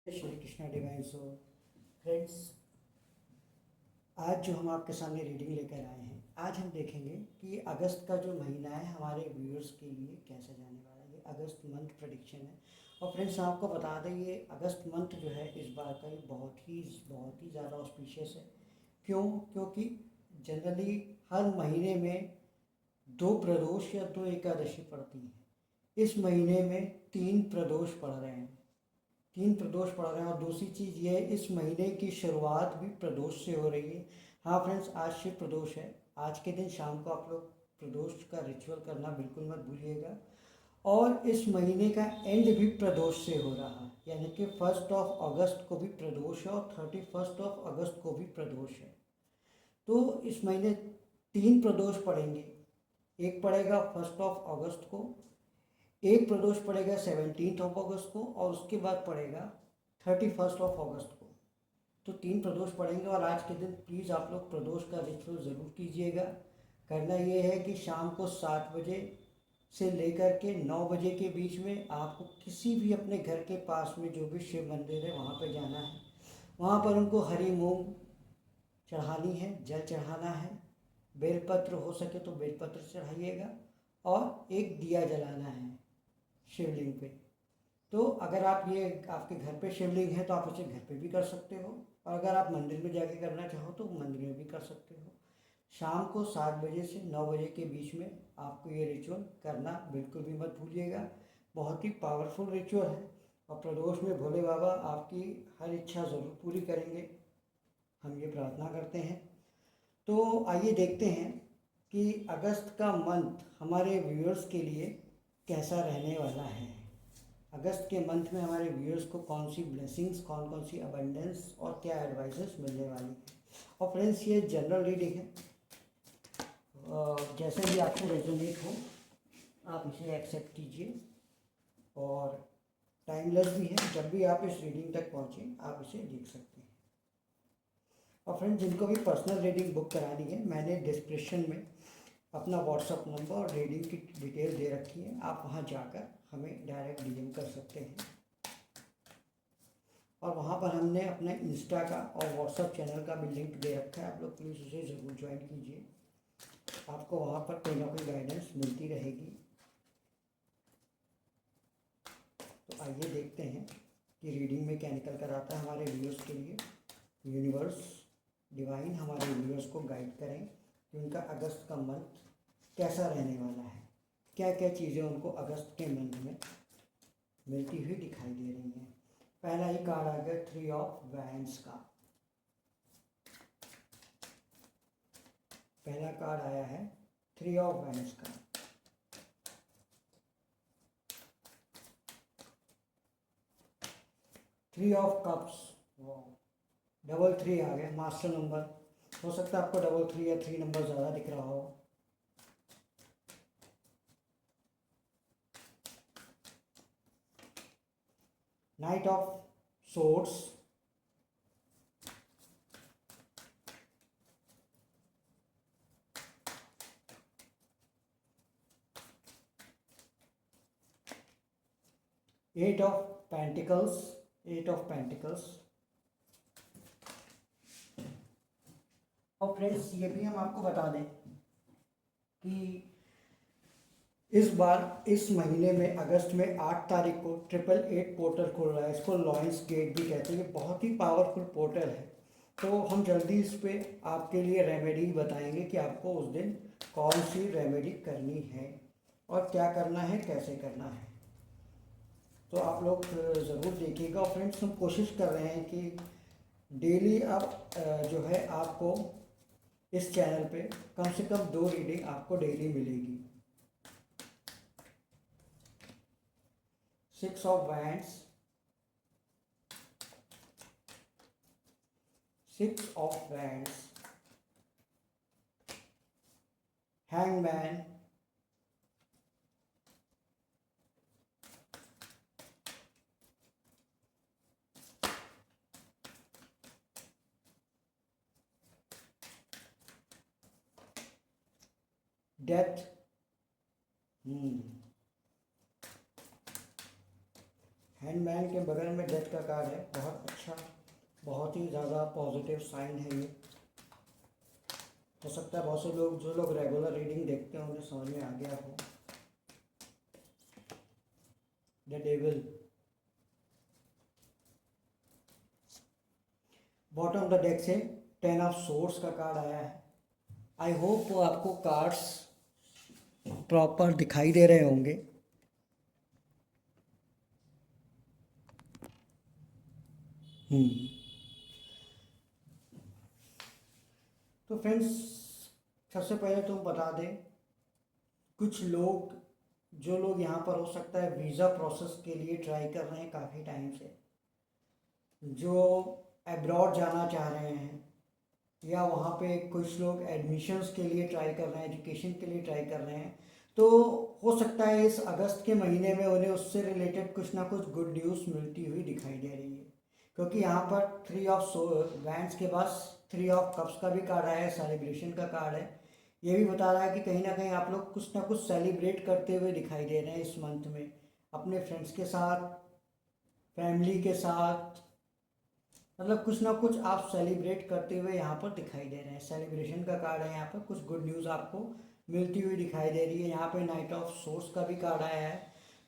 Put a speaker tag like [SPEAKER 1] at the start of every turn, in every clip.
[SPEAKER 1] Shri Krishna divine soul. Friends, आज जो हम आपके सामने रीडिंग लेकर आए हैं, आज हम देखेंगे कि अगस्त का जो महीना है हमारे व्यूअर्स के लिए कैसा जाने वाला है। ये अगस्त मंथ प्रेडिक्शन है। और फ्रेंड्स, आपको बता दें, ये अगस्त मंथ जो है इस बार का ये बहुत ही ज़्यादा ऑस्पिशियस है। क्यों? क्योंकि जनरली हर महीने में दो प्रदोष या दो एकादशी पड़ती हैं। इस महीने में तीन प्रदोष पड़ रहे हैं, तीन प्रदोष पड़ रहे हैं। और दूसरी चीज़ ये है, इस महीने की शुरुआत भी प्रदोष से हो रही है। हाँ फ्रेंड्स, आज शिव प्रदोष है। आज के दिन शाम को आप लोग प्रदोष का रिचुअल करना बिल्कुल मत भूलिएगा। और इस महीने का एंड भी प्रदोष से हो रहा है, यानी कि 1 को भी प्रदोष है और 31 को भी प्रदोष है। तो इस महीने तीन प्रदोष पड़ेंगे। एक पड़ेगा 1 को, एक प्रदोष पड़ेगा 17 को, और उसके बाद पड़ेगा 31 को। तो तीन प्रदोष पड़ेंगे। और आज के दिन प्लीज़ आप लोग प्रदोष का रिचुअल ज़रूर कीजिएगा। करना ये है कि शाम को 7 बजे से लेकर के 9 बजे के बीच में आपको किसी भी अपने घर के पास में जो भी शिव मंदिर है वहाँ पर जाना है। वहाँ पर उनको हरी मूंग चढ़ानी है, जल चढ़ाना है, बेलपत्र हो सके तो बेलपत्र चढ़ाइएगा, और एक दिया जलाना है शिवलिंग पे। तो अगर आप ये आपके घर पे शिवलिंग है तो आप इसे घर पे भी कर सकते हो, और अगर आप मंदिर में जाके करना चाहो तो मंदिर में भी कर सकते हो। शाम को 7 बजे से 9 बजे के बीच में आपको ये रिचुअल करना बिल्कुल भी मत भूलिएगा। बहुत ही पावरफुल रिचुअल है, और प्रदोष में भोले बाबा आपकी हर इच्छा ज़रूर पूरी करेंगे, हम ये प्रार्थना करते हैं। तो आइए देखते हैं कि अगस्त का मंथ हमारे व्यूअर्स के लिए कैसा रहने वाला है। अगस्त के मंथ में हमारे व्यूअर्स को कौन सी ब्लेसिंग्स, कौन कौन सी अबंडेंस और क्या एडवाइसेस मिलने वाली है। और फ्रेंड्स, ये जनरल रीडिंग है, जैसे भी आपको रेजोनेट हो आप इसे एक्सेप्ट कीजिए। और टाइमलेस भी है, जब भी आप इस रीडिंग तक पहुँचे आप इसे देख सकते हैं। और फ्रेंड्स, जिनको भी पर्सनल रीडिंग बुक करानी है, मैंने डिस्क्रिप्शन में अपना व्हाट्सअप नंबर और रीडिंग की डिटेल दे रखी है। आप वहाँ जाकर हमें डायरेक्ट डीएम कर सकते हैं। और वहाँ पर हमने अपना इंस्टा का और व्हाट्सअप चैनल का भी लिंक दे रखा है, आप लोग प्लीज़ उसे ज़रूर ज्वाइन कीजिए। आपको वहाँ पर कोई ना कोई गाइडेंस मिलती रहेगी। तो आइए देखते हैं कि रीडिंग में क्या निकल कर आता है हमारे व्यूअर्स के लिए। यूनिवर्स डिवाइन हमारे व्यूअर्स को गाइड करें कि उनका अगस्त का मंथ कैसा रहने वाला है, क्या क्या चीज़ें उनको अगस्त के मंथ में मिलती हुई दिखाई दे रही हैं। पहला ही कार्ड आ गया 3 ऑफ वैंड्स का। पहला कार्ड आया है 3 ऑफ वैंड्स का। थ्री ऑफ कप्स, डबल 3 आ गया, मास्टर नंबर। हो सकता है आपको डबल 3 या 3 नंबर ज़्यादा दिख रहा हो। Knight of swords, eight of pentacles, 8 of pentacles. और फ्रेंड्स, ये भी हम आपको बता दें कि इस बार इस महीने में अगस्त में 8 तारीख को 888 पोर्टल खुल रहा है। इसको लॉयंस गेट भी कहते हैं। ये बहुत ही पावरफुल पोर्टल है। तो हम जल्दी इस पे आपके लिए रेमेडी बताएंगे कि आपको उस दिन कौन सी रेमेडी करनी है और क्या करना है, कैसे करना है। तो आप लोग ज़रूर देखिएगा। और फ्रेंड्स, हम कोशिश कर रहे हैं कि डेली अब जो है आपको इस चैनल पे कम से कम 2 रीडिंग आपको डेली मिलेगी। 6 of wands, 6 of wands, hangman, death, handman के बगल में डेथ का कार्ड है, बहुत अच्छा, बहुत ही ज़्यादा पॉजिटिव साइन है ये। हो सकता है बहुत से लोग, जो लोग रेगुलर रीडिंग देखते हैं, उन्हें समझ में आ गया हो। The devil, bottom of the deck से 10 ऑफ सोर्ड्स का कार्ड आया है। आई होप वो आपको कार्ड्स प्रॉपर दिखाई दे रहे होंगे। तो फ्रेंड्स, सबसे पहले तो बता दें, कुछ लोग, जो लोग यहाँ पर हो सकता है वीज़ा प्रोसेस के लिए ट्राई कर रहे हैं काफ़ी टाइम से, जो अब्रॉड जाना चाह रहे हैं, या वहाँ पे कुछ लोग एडमिशन्स के लिए ट्राई कर रहे हैं, एजुकेशन के लिए ट्राई कर रहे हैं, तो हो सकता है इस अगस्त के महीने में उन्हें उससे रिलेटेड कुछ ना कुछ गुड न्यूज़ मिलती हुई दिखाई दे रही है। क्योंकि यहाँ पर 3 ऑफ वैंड्स के बाद 3 ऑफ कप्स का भी कार्ड आया है, सेलिब्रेशन का कार्ड है। ये भी बता रहा है कि कहीं ना कहीं आप लोग कुछ ना कुछ सेलिब्रेट करते हुए दिखाई दे रहे हैं इस मंथ में, अपने फ्रेंड्स के साथ, फैमिली के साथ, मतलब कुछ ना कुछ आप सेलिब्रेट करते हुए यहाँ पर दिखाई दे रहे हैं। सेलिब्रेशन का कार्ड है, यहाँ पर कुछ गुड न्यूज़ आपको मिलती हुई दिखाई दे रही है। यहाँ पे नाइट ऑफ सोर्स का भी कार्ड आया है।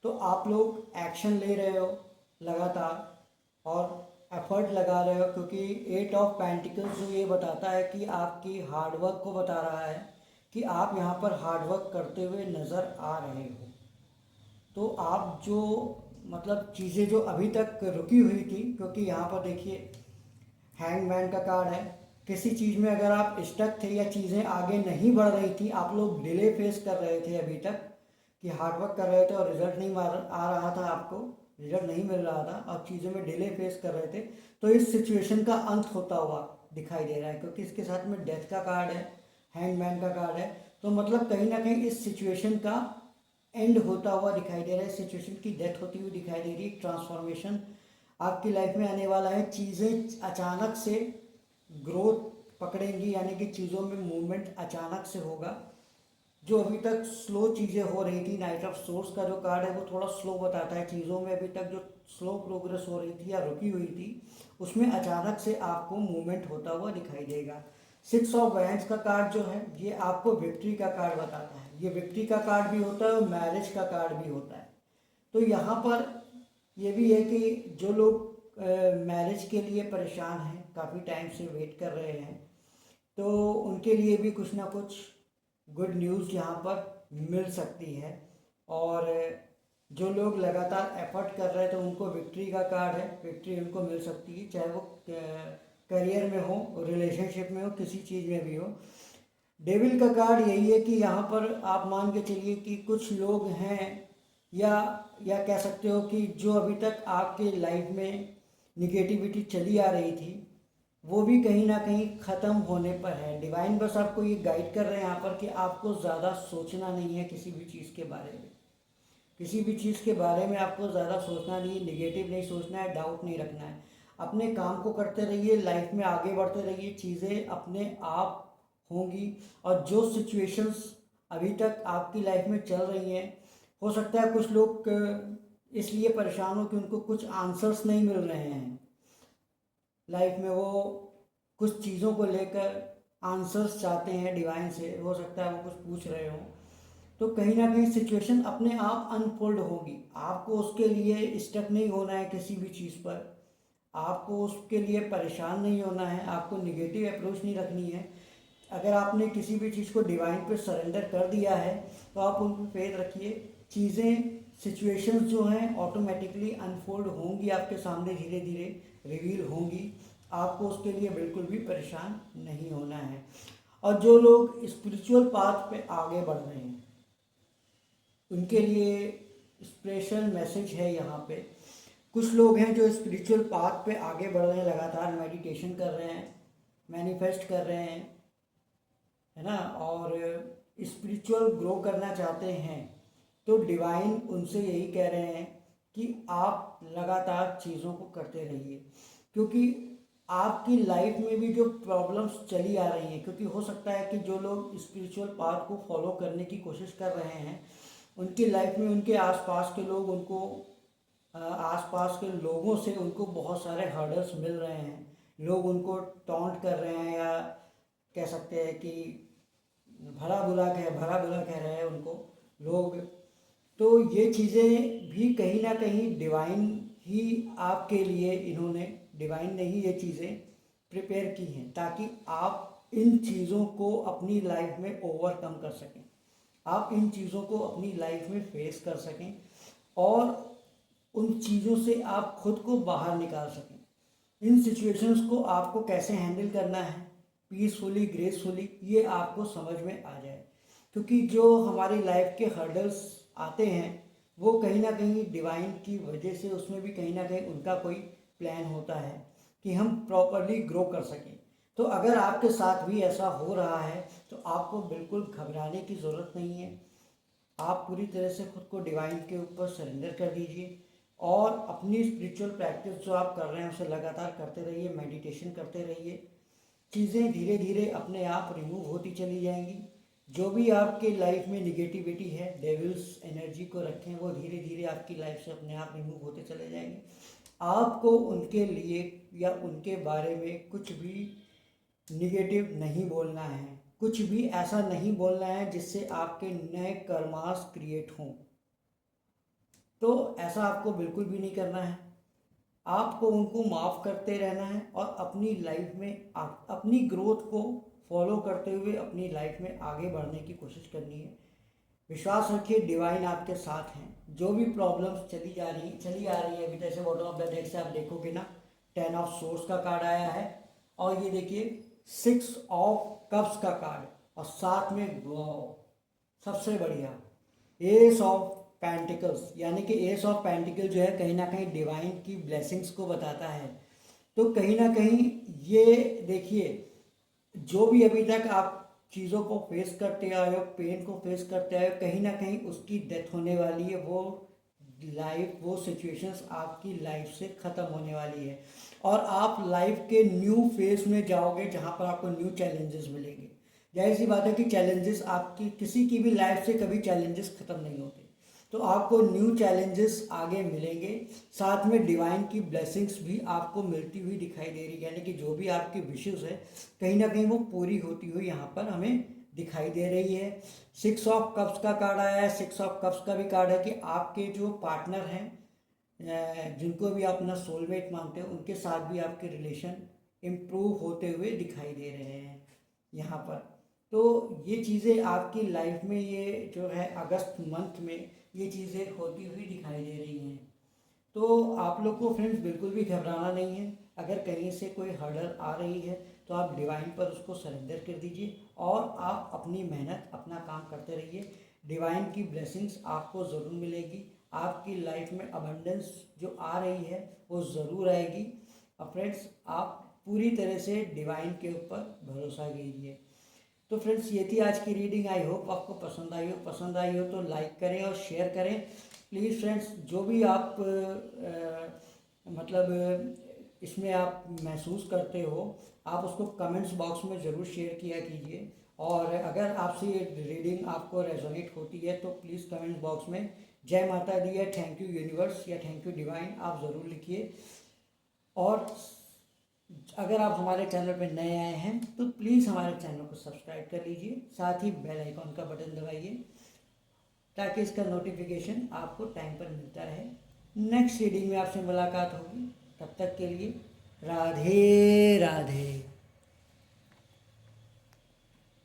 [SPEAKER 1] तो आप लोग एक्शन ले रहे हो लगातार और एफर्ट लगा रहे हो, क्योंकि 8 ऑफ पेंटिकल्स जो ये बताता है कि आपकी हार्डवर्क को बता रहा है कि आप यहाँ पर हार्डवर्क करते हुए नज़र आ रहे हो। तो आप जो, मतलब चीज़ें जो अभी तक रुकी हुई थी, क्योंकि यहाँ पर देखिए हैंगमैन का कार्ड है, किसी चीज़ में अगर आप स्टक थे या चीज़ें आगे नहीं बढ़ रही थी, आप लोग डिले फेस कर रहे थे अभी तक, कि हार्डवर्क कर रहे थे और रिजल्ट नहीं आ रहा था, आपको रिजल्ट नहीं मिल रहा था, आप चीज़ों में डिले फेस कर रहे थे, तो इस सिचुएशन का अंत होता हुआ दिखाई दे रहा है। क्योंकि इसके साथ में डेथ का कार्ड है, हैंगमैन का कार्ड है, तो मतलब कहीं ना कहीं इस सिचुएशन का एंड होता हुआ दिखाई दे रहा है, सिचुएशन की डेथ होती हुई दिखाई दे रही है। ट्रांसफॉर्मेशन आपकी लाइफ में आने वाला है, चीज़ें अचानक से ग्रोथ पकड़ेंगी, यानी कि चीज़ों में मूवमेंट अचानक से होगा। जो अभी तक स्लो चीज़ें हो रही थी, नाइट ऑफ सोर्स का जो कार्ड है वो थोड़ा स्लो बताता है, चीज़ों में अभी तक जो स्लो प्रोग्रेस हो रही थी या रुकी हुई थी, उसमें अचानक से आपको मूवमेंट होता हुआ दिखाई देगा। 6 ऑफ वैंड्स का कार्ड जो है, ये आपको विक्ट्री का कार्ड बताता है। ये विक्ट्री का कार्ड भी होता है और मैरिज का कार्ड भी होता है। तो यहाँ पर ये भी है कि जो लोग मैरिज के लिए परेशान हैं, काफ़ी टाइम से वेट कर रहे हैं, तो उनके लिए भी कुछ ना कुछ गुड न्यूज़ यहाँ पर मिल सकती है। और जो लोग लगातार एफर्ट कर रहे हैं, तो उनको विक्ट्री का कार्ड है, विक्ट्री उनको मिल सकती है, चाहे वो करियर में हो, रिलेशनशिप में हो, किसी चीज़ में भी हो। डेविल का कार्ड यही है कि यहाँ पर आप मान के चलिए कि कुछ लोग हैं, या कह सकते हो कि जो अभी तक आपके लाइफ में निगेटिविटी चली आ रही थी, वो भी कहीं ना कहीं ख़त्म होने पर है। डिवाइन बस आपको ये गाइड कर रहे हैं यहाँ पर कि आपको ज़्यादा सोचना नहीं है किसी भी चीज़ के बारे में, किसी भी चीज़ के बारे में आपको ज़्यादा सोचना नहीं है, निगेटिव नहीं सोचना है, डाउट नहीं रखना है। अपने काम को करते रहिए, लाइफ में आगे बढ़ते रहिए, चीज़ें अपने आप होंगी। और जो सिचुएशंस अभी तक आपकी लाइफ में चल रही हैं, हो सकता है कुछ लोग इसलिए परेशान हो कि उनको कुछ आंसर्स नहीं मिल रहे हैं लाइफ में, वो कुछ चीज़ों को लेकर आंसर्स चाहते हैं डिवाइन से, हो सकता है वो कुछ पूछ रहे हो। तो कहीं ना कहीं सिचुएशन अपने आप अनफोल्ड होगी, आपको उसके लिए स्टक नहीं होना है किसी भी चीज़ पर, आपको उसके लिए परेशान नहीं होना है, आपको निगेटिव अप्रोच नहीं रखनी है। अगर आपने किसी भी चीज़ को डिवाइन पे सरेंडर कर दिया है, तो आप उन पर फेथ रखिए, चीज़ें, सिचुएशंस जो हैं ऑटोमेटिकली अनफोल्ड होंगी आपके सामने, धीरे धीरे रिवील होंगी, आपको उसके लिए बिल्कुल भी परेशान नहीं होना है। और जो लोग स्पिरिचुअल पाथ पे आगे बढ़ रहे हैं, उनके लिए स्पेशल मैसेज है यहाँ पे। कुछ लोग हैं जो स्पिरिचुअल पाथ पे आगे बढ़ रहे हैं, लगातार मेडिटेशन कर रहे हैं, मैनिफेस्ट कर रहे हैं, है ना, और स्पिरिचुअल ग्रो करना चाहते हैं, तो डिवाइन उनसे यही कह रहे हैं कि आप लगातार चीज़ों को करते रहिए। क्योंकि आपकी लाइफ में भी जो प्रॉब्लम्स चली आ रही हैं, क्योंकि हो सकता है कि जो लोग स्पिरिचुअल पाथ को फॉलो करने की कोशिश कर रहे हैं, उनकी लाइफ में उनके आसपास के लोग उनको आसपास के लोगों से उनको बहुत सारे हर्डल्स मिल रहे हैं, लोग उनको टॉन्ट कर रहे हैं, या कह सकते हैं कि भला बुरा कह रहे हैं उनको लोग। तो ये चीज़ें भी कहीं ना कहीं डिवाइन ही आपके लिए, इन्होंने, डिवाइन ने ही ये चीज़ें प्रिपेयर की हैं ताकि आप इन चीज़ों को अपनी लाइफ में ओवरकम कर सकें, आप इन चीज़ों को अपनी लाइफ में फेस कर सकें और उन चीज़ों से आप खुद को बाहर निकाल सकें। इन सिचुएशंस को आपको कैसे हैंडल करना है पीसफुली, ग्रेसफुली, ये आपको समझ में आ जाए। क्योंकि जो हमारी लाइफ के हर्डल्स आते हैं वो कहीं ना कहीं डिवाइन की वजह से, उसमें भी कहीं ना कहीं उनका कोई प्लान होता है कि हम प्रॉपरली ग्रो कर सकें। तो अगर आपके साथ भी ऐसा हो रहा है तो आपको बिल्कुल घबराने की ज़रूरत नहीं है। आप पूरी तरह से खुद को डिवाइन के ऊपर सरेंडर कर दीजिए और अपनी स्पिरिचुअल प्रैक्टिस जो आप कर रहे हैं उसे लगातार करते रहिए, मेडिटेशन करते रहिए। चीज़ें धीरे धीरे अपने आप रिमूव होती चली जाएंगी। जो भी आपके लाइफ में निगेटिविटी है, डेविल्स एनर्जी को रखें, वो धीरे धीरे आपकी लाइफ से अपने आप रिमूव होते चले जाएंगे। आपको उनके लिए या उनके बारे में कुछ भी निगेटिव नहीं बोलना है, कुछ भी ऐसा नहीं बोलना है जिससे आपके नए कर्मास क्रिएट हों। तो ऐसा आपको बिल्कुल भी नहीं करना है। आपको उनको माफ़ करते रहना है और अपनी लाइफ में अपनी ग्रोथ को फॉलो करते हुए अपनी लाइफ में आगे बढ़ने की कोशिश करनी है। विश्वास रखिए डिवाइन आपके साथ हैं। जो भी प्रॉब्लम्स चली आ रही है अभी, जैसे बॉटम ऑफ द डेक से आप देखोगे ना, 10 ऑफ सोर्स का कार्ड आया है और ये देखिए 6 ऑफ कप्स का कार्ड, और साथ में सबसे बढ़िया एस ऑफ पेंटिकल्स, यानी कि एस ऑफ पेंटिकल जो है कहीं ना कहीं डिवाइन की ब्लेसिंग्स को बताता है। तो कहीं ना कहीं ये देखिए, जो भी अभी तक आप चीज़ों को फेस करते आए हो, पेन को फेस करते आए हो, कहीं ना कहीं उसकी डेथ होने वाली है। वो सिचुएशंस आपकी लाइफ से ख़त्म होने वाली है और आप लाइफ के न्यू फेज में जाओगे जहाँ पर आपको न्यू चैलेंजेस मिलेंगे। जाहिर सी बात है कि चैलेंजेस, आपकी किसी की भी लाइफ से कभी चैलेंजेस ख़त्म नहीं होते, तो आपको न्यू चैलेंजेस आगे मिलेंगे। साथ में डिवाइन की ब्लेसिंग्स भी आपको मिलती हुई दिखाई दे रही है, यानी कि जो भी आपकी विशेष है कहीं ना कहीं वो पूरी होती हुई यहाँ पर हमें दिखाई दे रही है। 6 ऑफ कप्स का कार्ड आया है। 6 ऑफ कप्स का भी कार्ड है कि आपके जो पार्टनर हैं, जिनको भी आप अपना सोलमेट मानते हो, उनके साथ भी आपके रिलेशन इम्प्रूव होते हुए दिखाई दे रहे हैं यहाँ पर। तो ये चीज़ें आपकी लाइफ में, ये जो है अगस्त मंथ में ये चीज़ें होती हुई दिखाई दे रही हैं। तो आप लोग को फ्रेंड्स बिल्कुल भी घबराना नहीं है। अगर कहीं से कोई हर्डल आ रही है तो आप डिवाइन पर उसको सरेंडर कर दीजिए और आप अपनी मेहनत, अपना काम करते रहिए। डिवाइन की ब्लेसिंग्स आपको ज़रूर मिलेगी। आपकी लाइफ में अबंडेंस जो आ रही है वो ज़रूर आएगी। और फ्रेंड्स आप पूरी तरह से डिवाइन के ऊपर भरोसा कीजिए। तो फ्रेंड्स ये थी आज की रीडिंग। आई होप आपको पसंद आई हो तो लाइक करें और शेयर करें प्लीज़। फ्रेंड्स जो भी आप मतलब इसमें आप महसूस करते हो, आप उसको कमेंट्स बॉक्स में ज़रूर शेयर किया कीजिए। और अगर आपसे ये रीडिंग आपको रेजोनेट होती है तो प्लीज़ कमेंट्स बॉक्स में जय माता दी या थैंक यू यूनिवर्स या थैंक यू डिवाइन आप ज़रूर लिखिए। और अगर आप हमारे चैनल पर नए आए हैं तो प्लीज़ हमारे चैनल को सब्सक्राइब कर लीजिए, साथ ही बेल आइकॉन का बटन दबाइए ताकि इसका नोटिफिकेशन आपको टाइम पर मिलता रहे। नेक्स्ट रीडिंग में आपसे मुलाकात होगी, तब तक के लिए राधे राधे।